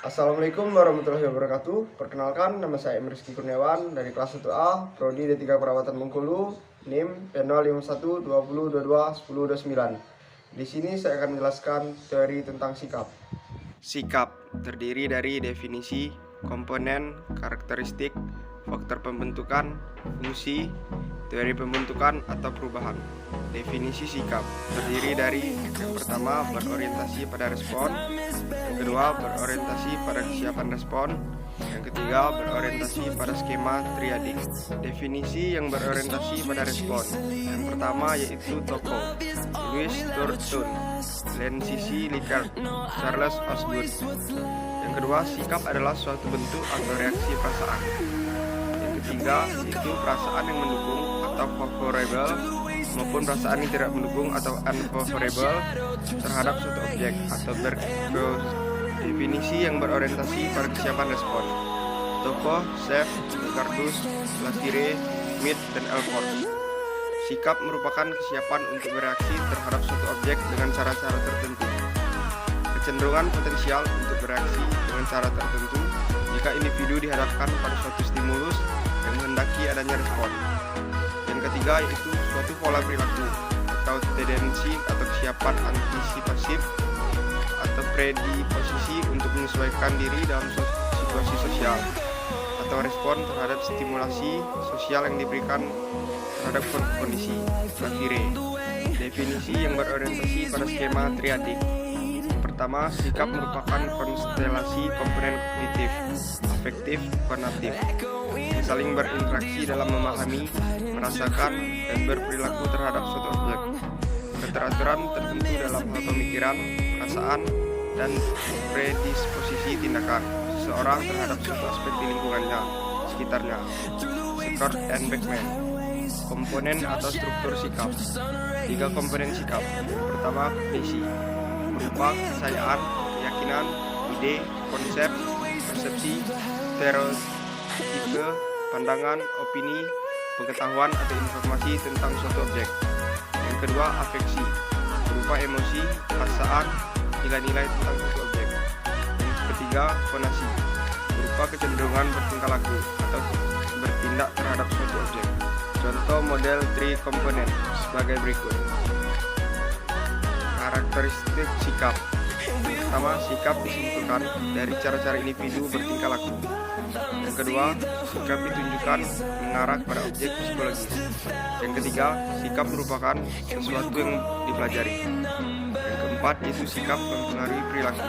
Assalamualaikum warahmatullahi wabarakatuh. Perkenalkan, nama saya Rizky Kurniawan dari kelas 1A, Prodi D3 Perawatan Bengkulu, NIM P05120221029. Di sini saya akan menjelaskan teori tentang sikap. Sikap terdiri dari definisi, komponen, karakteristik, faktor pembentukan, fungsi, teori pembentukan atau perubahan. Definisi sikap terdiri dari yang pertama berorientasi pada respon, yang kedua berorientasi pada kesiapan respon, yang ketiga berorientasi pada skema triadik. Definisi yang berorientasi pada respon yang pertama yaitu Tocco, Louis Thornton, Lenzizi Likert, Charles Osgood. Yang kedua, sikap adalah suatu bentuk atau reaksi perasaan. Yang ketiga yaitu perasaan yang mendukung atau favorable maupun perasaan yang tidak mendukung atau unfavorable terhadap suatu objek atau definisi yang berorientasi pada kesiapan respon. Tocco, Sheff, Cardus, Latire, Smith, dan Elford. Sikap merupakan kesiapan untuk bereaksi terhadap suatu objek dengan cara-cara tertentu. Kecenderungan potensial untuk bereaksi dengan cara tertentu jika individu dihadapkan pada suatu stimulus yang menghendaki adanya respon. Yang ketiga yaitu suatu pola perilaku atau tendensi atau kesiapan antisipasif atau predisposisi untuk menyesuaikan diri dalam suatu situasi sosial atau respon terhadap stimulasi sosial yang diberikan terhadap kondisi. Latire, definisi yang berorientasi pada skema triadik. Pertama, sikap merupakan konstelasi komponen kognitif, afektif, konatif yang saling berinteraksi dalam memahami, merasakan, dan berperilaku terhadap suatu objek. Keteraturan tertentu dalam hal pemikiran, perasaan, dan predisposisi tindakan seseorang terhadap suatu aspek di lingkungannya, sekitarnya. Scott and Beckman. Komponen atau struktur sikap. 3 komponen sikap. Pertama, kognisi, berupa kepercayaan, keyakinan, ide, konsep, persepsi, stereotipe, pandangan, opini, pengetahuan atau informasi tentang suatu objek. Yang kedua, afeksi, berupa emosi, perasaan, nilai-nilai tentang suatu objek. Yang ketiga, konasi, berupa kecenderungan bertingkah laku atau bertindak terhadap suatu objek. Contoh model 3 komponen sebagai berikut. Karakteristik sikap. Pertama, sikap disimpulkan dari cara-cara individu bertingkah laku. Yang kedua, sikap ditunjukkan mengarah kepada objek psikologis. Yang ketiga, sikap merupakan sesuatu yang dipelajari. Yang keempat, yaitu sikap mempengaruhi perilaku.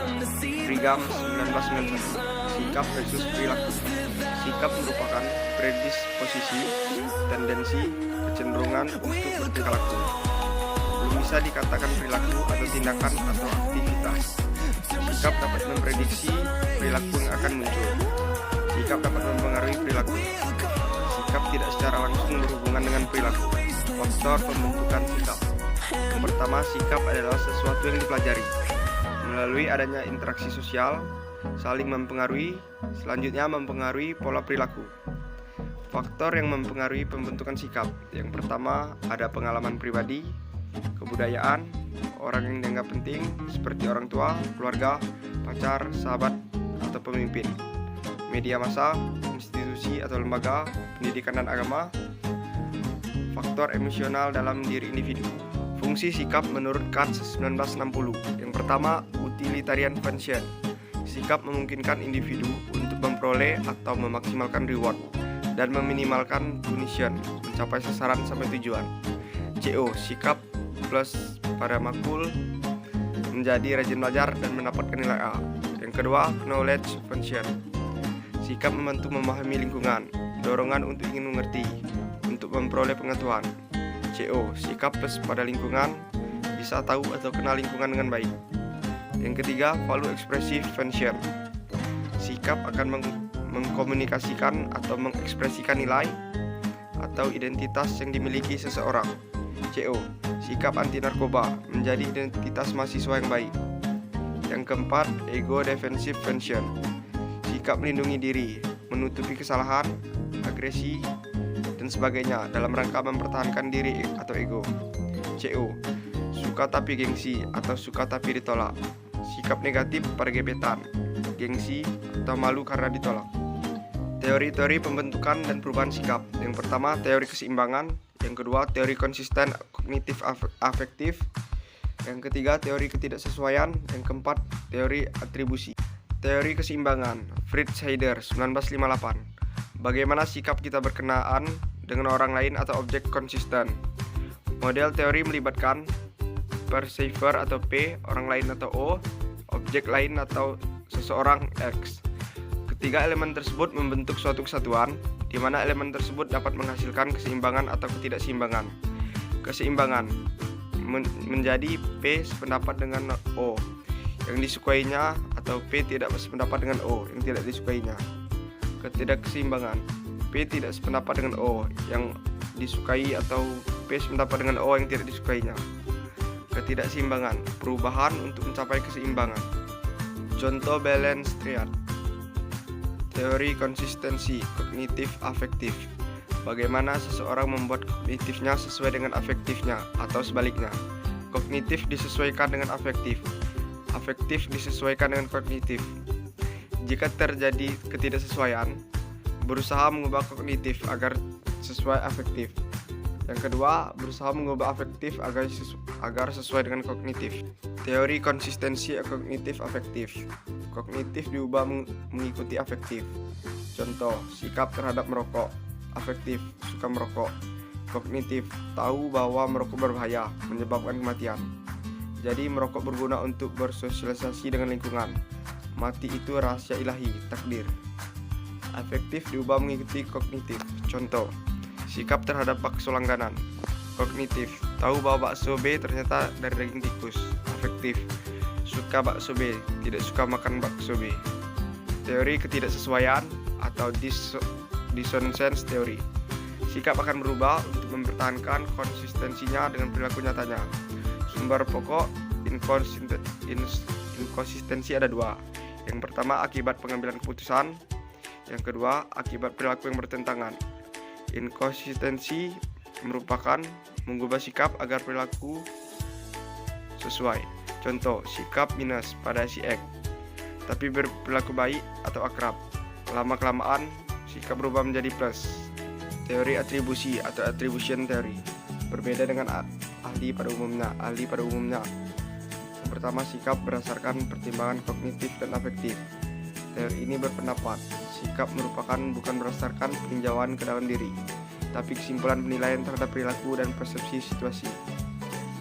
Brigham 1991. Sikap versus perilaku. Sikap merupakan predisposisi, tendensi, kecenderungan untuk bertingkah laku. Belum bisa dikatakan perilaku atau tindakan atau aktivitas. Sikap dapat memprediksi perilaku yang akan muncul. Sikap dapat mempengaruhi perilaku. Sikap tidak secara langsung berhubungan dengan perilaku. Faktor pembentukan sikap. Yang pertama, sikap adalah sesuatu yang dipelajari melalui adanya interaksi sosial, saling mempengaruhi, selanjutnya mempengaruhi pola perilaku. Faktor yang mempengaruhi pembentukan sikap. Yang pertama, ada pengalaman pribadi, kebudayaan, orang yang dianggap penting seperti orang tua, keluarga, pacar, sahabat, atau pemimpin, media massa, institusi atau lembaga, pendidikan dan agama. Faktor emosional dalam diri individu. Fungsi sikap menurut Katz 1960. Yang pertama, utilitarian function. Sikap memungkinkan individu untuk memperoleh atau memaksimalkan reward dan meminimalkan punishment, mencapai sasaran sampai tujuan. CO, sikap plus pada makul, menjadi rajin belajar dan mendapatkan nilai A. Yang kedua, knowledge function. Sikap membantu memahami lingkungan, dorongan untuk ingin mengerti, untuk memperoleh pengetahuan. CO, sikap plus pada lingkungan, bisa tahu atau kenal lingkungan dengan baik. Yang ketiga, value expressive function. Sikap akan mengkomunikasikan atau mengekspresikan nilai atau identitas yang dimiliki seseorang. CO, sikap anti narkoba, menjadi identitas mahasiswa yang baik. Yang keempat, ego defensive function. Sikap melindungi diri, menutupi kesalahan, agresi, dan sebagainya dalam rangka mempertahankan diri atau ego. CO, suka tapi gengsi atau suka tapi ditolak. sikap negatif pada gebetan, gengsi, atau malu karena ditolak. Teori-teori pembentukan dan perubahan sikap. Yang pertama, teori keseimbangan. Yang kedua, teori konsisten kognitif afektif. Yang ketiga, teori ketidaksesuaian. Yang keempat, teori atribusi. Teori keseimbangan, Fritz Heider, 1958. Bagaimana sikap kita berkenaan dengan orang lain atau objek konsisten. Model teori melibatkan perceiver atau P, orang lain atau O, objek lain atau seseorang X. Ketiga elemen tersebut membentuk suatu kesatuan, di mana elemen tersebut dapat menghasilkan keseimbangan atau ketidakseimbangan. Keseimbangan menjadi P sependapat dengan O yang disukainya, atau P tidak sependapat dengan O yang tidak disukainya. Ketidakseimbangan, P tidak sependapat dengan O yang disukai, atau P sependapat dengan O yang tidak disukainya. Ketidakseimbangan, perubahan untuk mencapai keseimbangan. Contoh balance triad. Teori konsistensi kognitif afektif. Bagaimana seseorang membuat kognitifnya sesuai dengan afektifnya, atau sebaliknya. Kognitif disesuaikan dengan afektif. Afektif disesuaikan dengan kognitif. Jika terjadi ketidaksesuaian, berusaha mengubah kognitif agar sesuai afektif. Yang kedua, berusaha mengubah afektif agar sesuai dengan kognitif. Teori konsistensi kognitif afektif. Kognitif diubah mengikuti afektif. Contoh, sikap terhadap merokok. Afektif, suka merokok. Kognitif, tahu bahwa merokok berbahaya, menyebabkan kematian. Jadi merokok berguna untuk bersosialisasi dengan lingkungan. Mati itu rahasia ilahi, takdir. Afektif diubah mengikuti kognitif. Contoh, sikap terhadap bakso langganan. Kognitif, tahu bahwa bakso B ternyata dari daging tikus. Afektif, suka bakso B, tidak suka makan bakso B. Teori ketidaksesuaian atau dissonance theory. Sikap akan berubah untuk mempertahankan konsistensinya dengan perilaku nyatanya. Sumber pokok inkonsistensi ada dua. Yang pertama, akibat pengambilan keputusan. Yang kedua, akibat perilaku yang bertentangan. Inkonsistensi merupakan mengubah sikap agar perilaku sesuai. Contoh, sikap minus pada si X, tapi berperilaku baik atau akrab. Lama-kelamaan, sikap berubah menjadi plus. Teori atribusi atau attribution theory. Berbeda dengan ahli pada umumnya. Yang pertama, sikap berdasarkan pertimbangan kognitif dan afektif. Teori ini berpendapat sikap merupakan bukan berdasarkan peninjauan ke dalam diri, tapi kesimpulan penilaian terhadap perilaku dan persepsi situasi.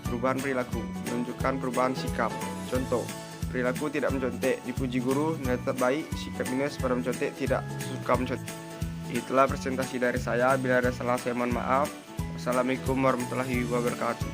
Perubahan perilaku menunjukkan perubahan sikap. Contoh, perilaku tidak mencontek, dipuji guru, nilai tetap baik. Sikap minus pada mencontek, tidak suka mencontek. Itulah presentasi dari saya. Bila ada salah, saya mohon maaf. Wassalamualaikum warahmatullahi wabarakatuh.